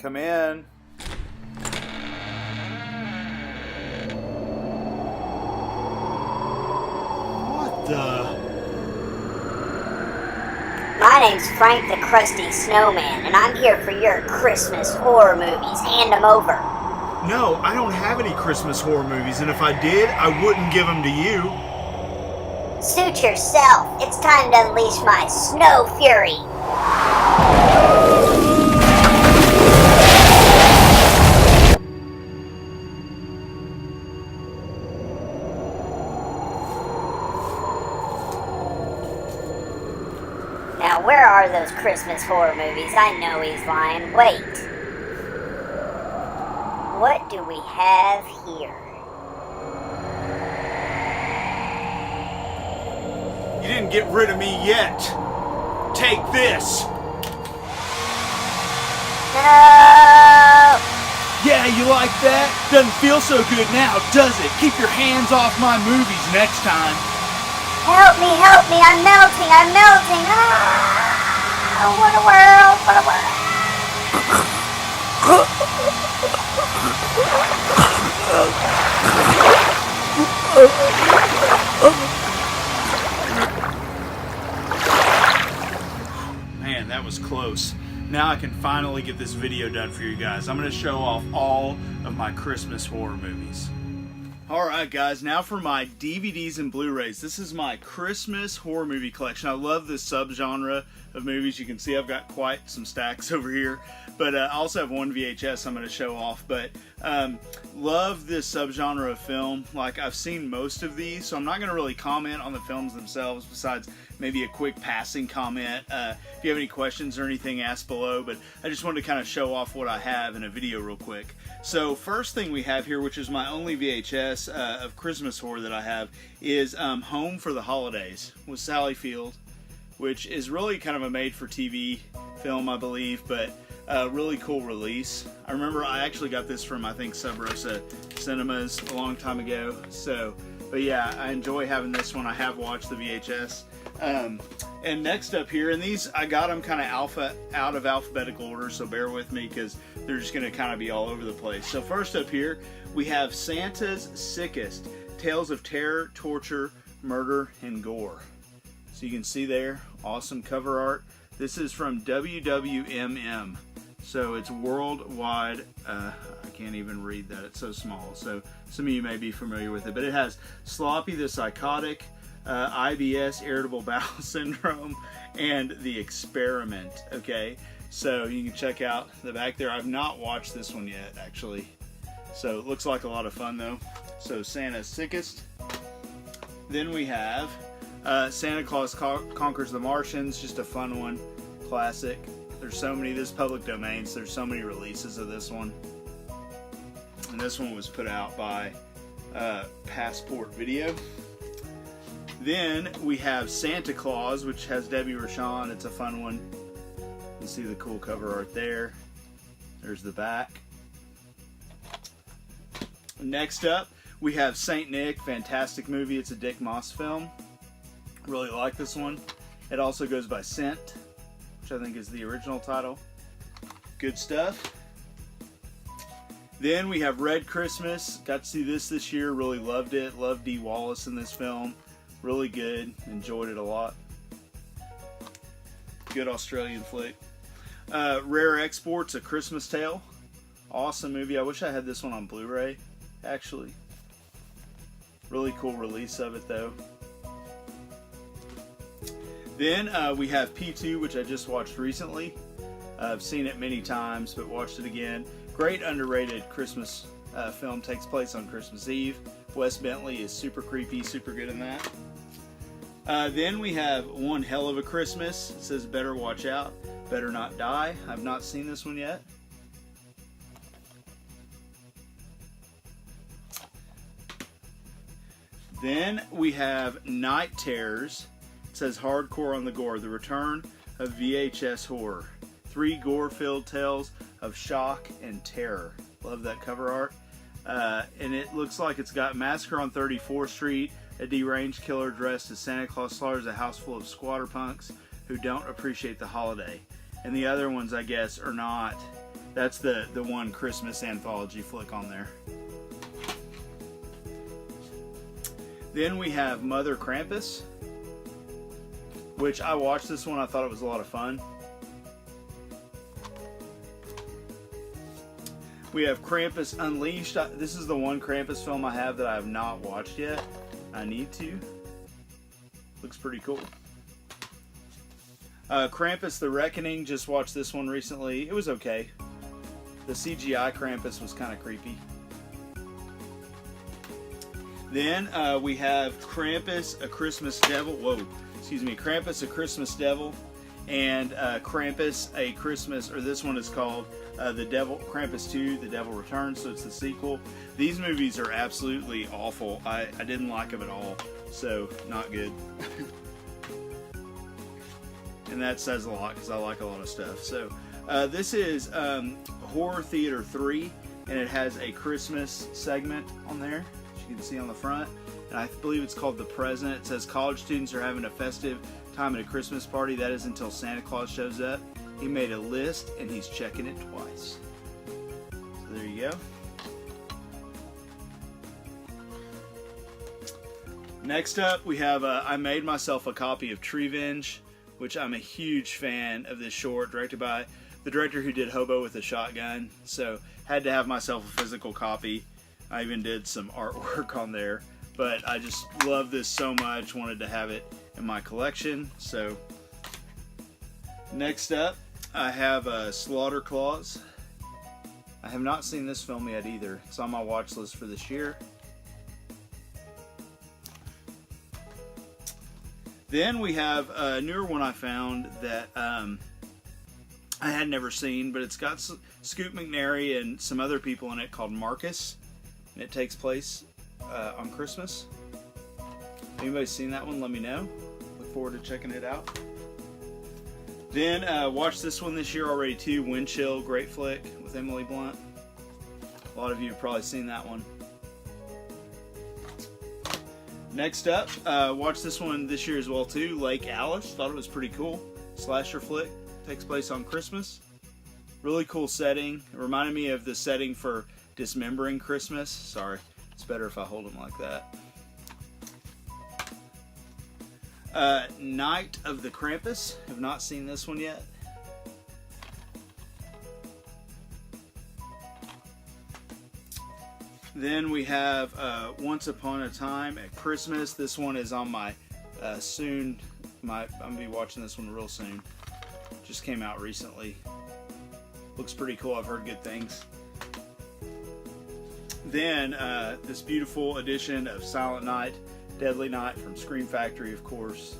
Come in. What the? My name's Frank the Crusty Snowman, and I'm here for your Christmas horror movies. Hand them over. No, I don't have any Christmas horror movies, and if I did, I wouldn't give them to you. Suit yourself. It's time to unleash my snow fury. Now, where are those Christmas horror movies? I know he's lying. Wait. What do we have here? You didn't get rid of me yet. Take this. No! Yeah, you like that? Doesn't feel so good now, does it? Keep your hands off my movies next time. Help me, I'm melting. Ah, what a world, what a world. Man, that was close. Now I can finally get this video done for you guys. I'm going to show off all of my Christmas horror movies. Alright guys, now for my DVDs and Blu-rays. This is my Christmas horror movie collection. I love this subgenre of movies. You can see I've got quite some stacks over here. But I also have one VHS I'm going to show off. But love this subgenre of film. Like, I've seen most of these, so I'm not going to really comment on the films themselves besides maybe a quick passing comment. If you have any questions or anything, ask below. But I just wanted to kind of show off what I have in a video real quick. So first thing we have here, which is my only VHS of Christmas horror that I have, is Home for the Holidays with Sally Field, which is really kind of a made-for-TV film, I believe, but a really cool release. I remember I actually got this from, I think, Sub Rosa Cinemas a long time ago. So, but yeah, I enjoy having this one. I have watched the VHS. And next up here, and these I got them kind of out of alphabetical order, so bear with me because they're just going to kind of be all over the place. So first up here, we have Santa's Sickest, Tales of Terror, Torture, Murder, and Gore. So you can see there, awesome cover art. This is from WWMM, so it's worldwide. I can't even read that, it's so small. So some of you may be familiar with it, but it has Sloppy the Psychotic, IBS, Irritable Bowel Syndrome, and The Experiment. Okay, so you can check out the back there. I've not watched this one yet, actually. So it looks like a lot of fun, though. So Santa's Sickest. Then we have Santa Claus Conquers the Martians, just a fun one, classic. There's so many, this is public domain, so there's so many releases of this one. And this one was put out by Passport Video. Then we have Santa Claus, which has Debbie Rochon. It's a fun one. You can see the cool cover art there. There's the back. Next up, we have Saint Nick, fantastic movie. It's a Dick Moss film. Really like this one. It also goes by Scent, which I think is the original title. Good stuff. Then we have Red Christmas. Got to see this year. Really loved it. Loved Dee Wallace in this film. Really good. Enjoyed it a lot. Good Australian flick. Rare Exports, A Christmas Tale. Awesome movie. I wish I had this one on Blu-ray, actually. Really cool release of it, though. Then we have P2, which I just watched recently. I've seen it many times, but watched it again. Great underrated Christmas film. Takes place on Christmas Eve. Wes Bentley is super creepy, super good in that. Then we have One Hell of a Christmas. It says Better Watch Out, Better Not Die. I've not seen this one yet. Then we have Night Terrors. It says Hardcore on the Gore, the return of VHS horror. 3 gore-filled tales of shock and terror. Love that cover art. And it looks like it's got Massacre on 34th Street, a deranged killer dressed as Santa Claus slaughters a house full of squatter punks who don't appreciate the holiday. And the other ones, I guess, are not That's the one Christmas anthology flick on there. Then we have Mother Krampus, which I watched this one. I thought it was a lot of fun. We have Krampus Unleashed. This is the one Krampus film I have that I have not watched yet. I need to. Looks pretty cool. Krampus the Reckoning. Just watched this one recently. It was okay. The CGI Krampus was kind of creepy. Then we have Krampus A Christmas Devil. Whoa, excuse me. Krampus A Christmas Devil, and Krampus A Christmas, or this one is called The Devil, Krampus 2, The Devil Returns, so it's the sequel. These movies are absolutely awful. I didn't like them at all, so not good. And that says a lot because I like a lot of stuff. So this is Horror Theater 3, and it has a Christmas segment on there, as you can see on the front. And I believe it's called The Present. It says college students are having a festive time at a Christmas party. That is until Santa Claus shows up. He made a list and he's checking it twice. So there you go. Next up we have I made myself a copy of Treevenge, which I'm a huge fan of this short, directed by the director who did Hobo with a Shotgun. So had to have myself a physical copy. I even did some artwork on there, but I just love this so much, wanted to have it in my collection. So next up I have Slaughter Claws. I have not seen this film yet either. It's on my watch list for this year. Then we have a newer one I found that I had never seen, but it's got Scoot McNairy and some other people in it, called Marcus, and it takes place on Christmas. Anybody seen that one? Let me know. Look forward to checking it out. Then watched this one this year already too, Wind Chill, great flick with Emily Blunt. A lot of you have probably seen that one. Next up, watched this one this year as well too, Lake Alice. Thought it was pretty cool. Slasher flick, takes place on Christmas. Really cool setting. It reminded me of the setting for Dismembering Christmas. Sorry, it's better if I hold them like that. Night of the Krampus. Have not seen this one yet. Then we have Once Upon a Time at Christmas. This one is on my I'm gonna be watching this one real soon. Just came out recently. Looks pretty cool. I've heard good things. Then this beautiful edition of Silent Night, Deadly Night from Scream Factory, of course.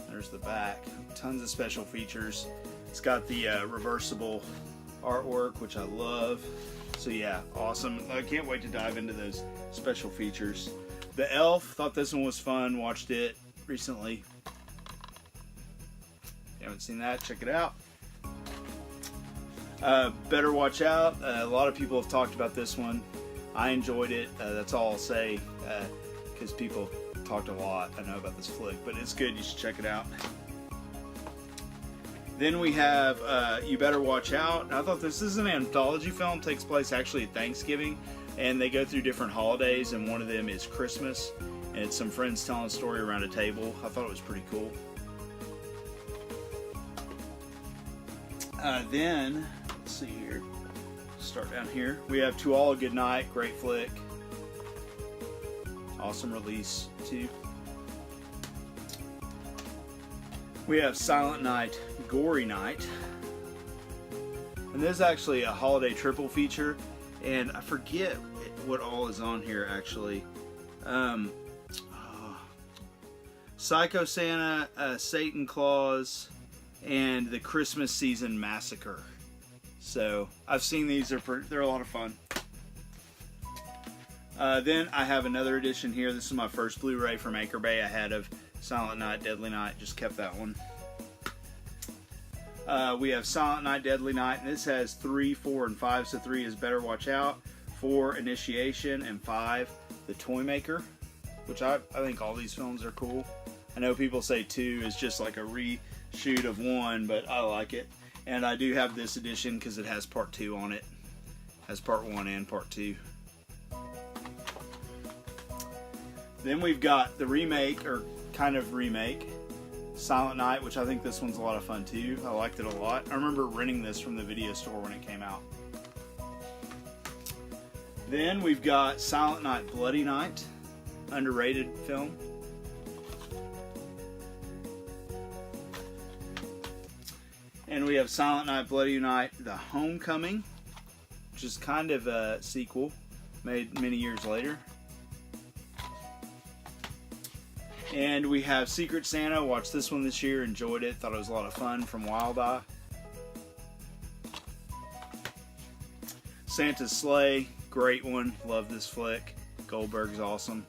There's the back. Tons of special features. It's got the reversible artwork, which I love. So yeah, awesome. I can't wait to dive into those special features. The Elf, thought this one was fun. Watched it recently. If you haven't seen that, check it out. Better Watch Out. A lot of people have talked about this one. I enjoyed it. That's all I'll say, because people talked a lot, I know, about this flick, but it's good. You should check it out. Then we have You Better Watch Out. I thought this is an anthology film. It takes place actually at Thanksgiving, and they go through different holidays, and one of them is Christmas, and it's some friends telling a story around a table. I thought it was pretty cool. Then, let's see here. Start down here. We have To All a Good Night. Great flick. Awesome release, too. We have Silent Night, Gory Night. And this is actually a holiday triple feature, and I forget what all is on here actually. Psycho Santa, Satan Claus, and the Christmas Season Massacre. So I've seen these, they're a lot of fun. Then I have another edition here. This is my first Blu-ray from Anchor Bay I had of Silent Night, Deadly Night. Just kept that one. We have Silent Night, Deadly Night, and this has 3, 4, and 5. So 3 is Better Watch Out, 4 Initiation, and 5 The Toy Maker, which I think all these films are cool. I know people say 2 is just like a reshoot of 1, but I like it. And I do have this edition because it has part 2 on it. Has part 1 and part 2. Then we've got the remake, or kind of remake, Silent Night, which I think this one's a lot of fun too. I liked it a lot. I remember renting this from the video store when it came out. Then we've got Silent Night, Bloody Night, underrated film. And we have Silent Night, Bloody Night, The Homecoming, which is kind of a sequel made many years later. And we have Secret Santa. Watched this one this year, enjoyed it, thought it was a lot of fun, from Wild Eye. Santa's Sleigh, great one, love this flick. Goldberg's awesome.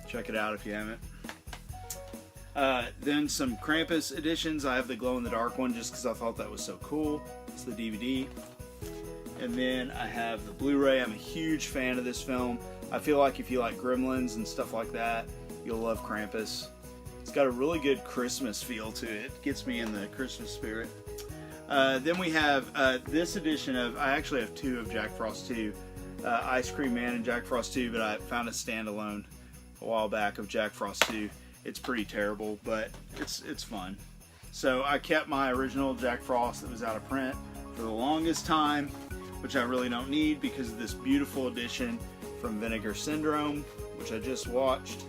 Check it out if you haven't. Then some Krampus editions. I have the glow-in-the-dark one just because I thought that was so cool. It's the DVD. And then I have the Blu-ray. I'm a huge fan of this film. I feel like if you like Gremlins and stuff like that, you'll love Krampus. It's got a really good Christmas feel to it. It gets me in the Christmas spirit. Then we have this edition of, I actually have 2 of Jack Frost 2. Ice Cream Man and Jack Frost 2, but I found a standalone a while back of Jack Frost 2. It's pretty terrible, but it's fun. So I kept my original Jack Frost that was out of print for the longest time, which I really don't need because of this beautiful edition from Vinegar Syndrome, which I just watched.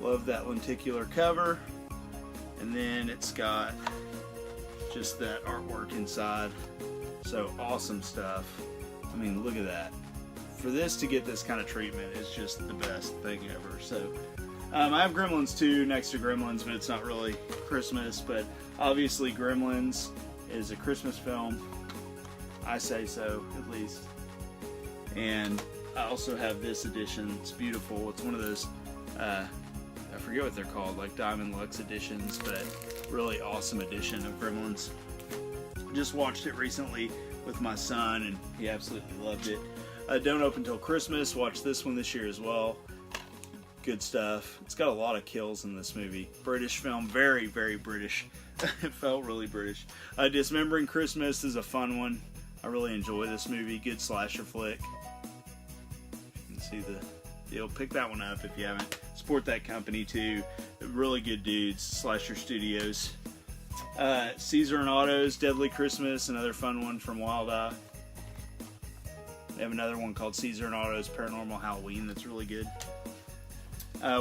Love that lenticular cover. And then it's got just that artwork inside. So awesome stuff. I mean, look at that. For this to get this kind of treatment is just the best thing ever. So I have Gremlins 2 next to Gremlins, but it's not really Christmas. But obviously Gremlins is a Christmas film. I say so, at least. And I also have this edition. It's beautiful. It's one of those, I forget what they're called, like Diamond Lux editions, but really awesome edition of Gremlins. Just watched it recently with my son, and he absolutely loved it. Don't Open Till Christmas. Watched this one this year as well. Good stuff. It's got a lot of kills in this movie. British film, very, very British. It felt really British. Dismembering Christmas is a fun one. I really enjoy this movie. Good slasher flick. You can see the deal. Pick that one up if you haven't. Support that company too. Really good dudes. Slasher Studios. Caesar and Otto's Deadly Christmas, another fun one from Wild Eye. They have another one called Caesar and Otto's Paranormal Halloween that's really good.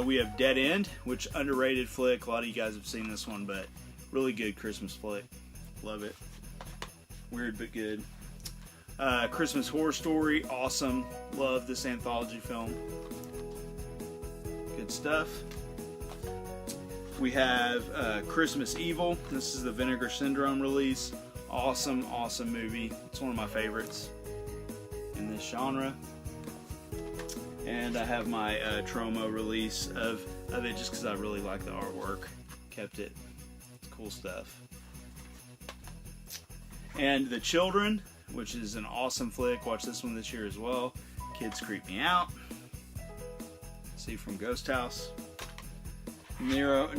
We have Dead End, which underrated flick. A lot of you guys have seen this one, but really good Christmas flick. Love it. Weird but good. Christmas Horror Story, awesome. Love this anthology film. Good stuff. We have Christmas Evil. This is the Vinegar Syndrome release. Awesome, awesome movie. It's one of my favorites in this genre. And I have my Tromo release of it just because I really like the artwork. Kept it. It's cool stuff. And The Children, which is an awesome flick. Watched this one this year as well. Kids Creep Me Out. See from Ghost House. Nearing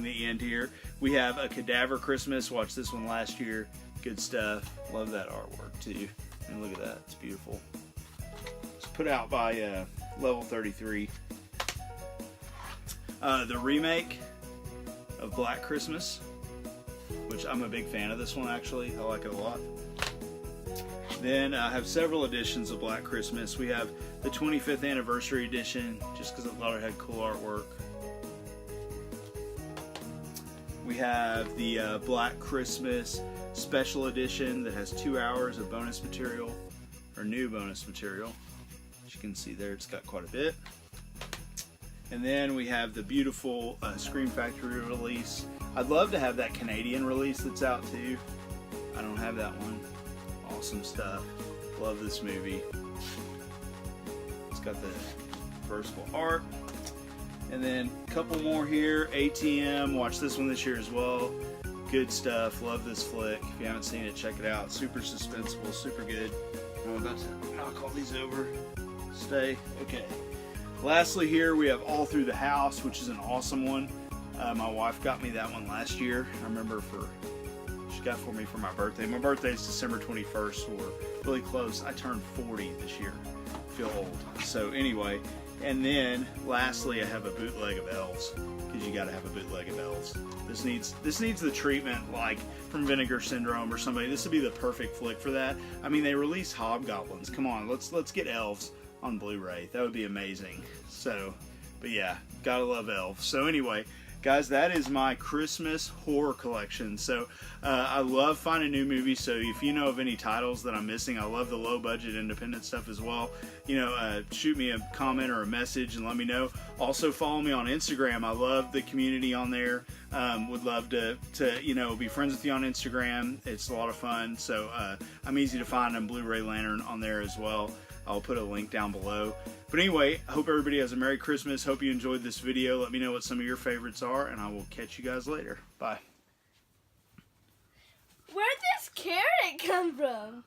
the end here. We have A Cadaver Christmas. Watched this one last year. Good stuff. Love that artwork too. And look at that. It's beautiful. It's put out by Level 33. The remake of Black Christmas, which I'm a big fan of this one actually. I like it a lot. Then I have several editions of Black Christmas. We have the 25th anniversary edition, just because I thought it had cool artwork. We have the Black Christmas special edition that has 2 hours of bonus material, or new bonus material. As you can see there, it's got quite a bit. And then we have the beautiful Scream Factory release. I'd love to have that Canadian release that's out too. I don't have that one. Awesome stuff. Love this movie. It's got the versatile art. And then a couple more here. ATM. Watched this one this year as well. Good stuff. Love this flick. If you haven't seen it, check it out. Super suspenseful. Super good. I'm about to knock all these over. Stay. Okay. Lastly here we have All Through the House, which is an awesome one. My wife got me that one last year. I remember she got it for me for my birthday. My birthday is December 21st, so we're really close. I turned 40 this year. I feel old. So anyway, and then lastly, I have a bootleg of Elves, because you got to have a bootleg of Elves. This needs the treatment like from Vinegar Syndrome or somebody. This would be the perfect flick for that. I mean, they released Hobgoblins. Come on, let's get Elves on Blu-ray. That would be amazing. So, but yeah, gotta love Elves. So anyway, guys, that is my Christmas horror collection. So I love finding new movies. So if you know of any titles that I'm missing, I love the low budget independent stuff as well. You know, shoot me a comment or a message and let me know. Also follow me on Instagram. I love the community on there. Would love to you know, be friends with you on Instagram. It's a lot of fun. So I'm easy to find on Blu-ray Lantern on there as well. I'll put a link down below. But anyway, I hope everybody has a Merry Christmas. Hope you enjoyed this video. Let me know what some of your favorites are, and I will catch you guys later. Bye. Where'd this carrot come from?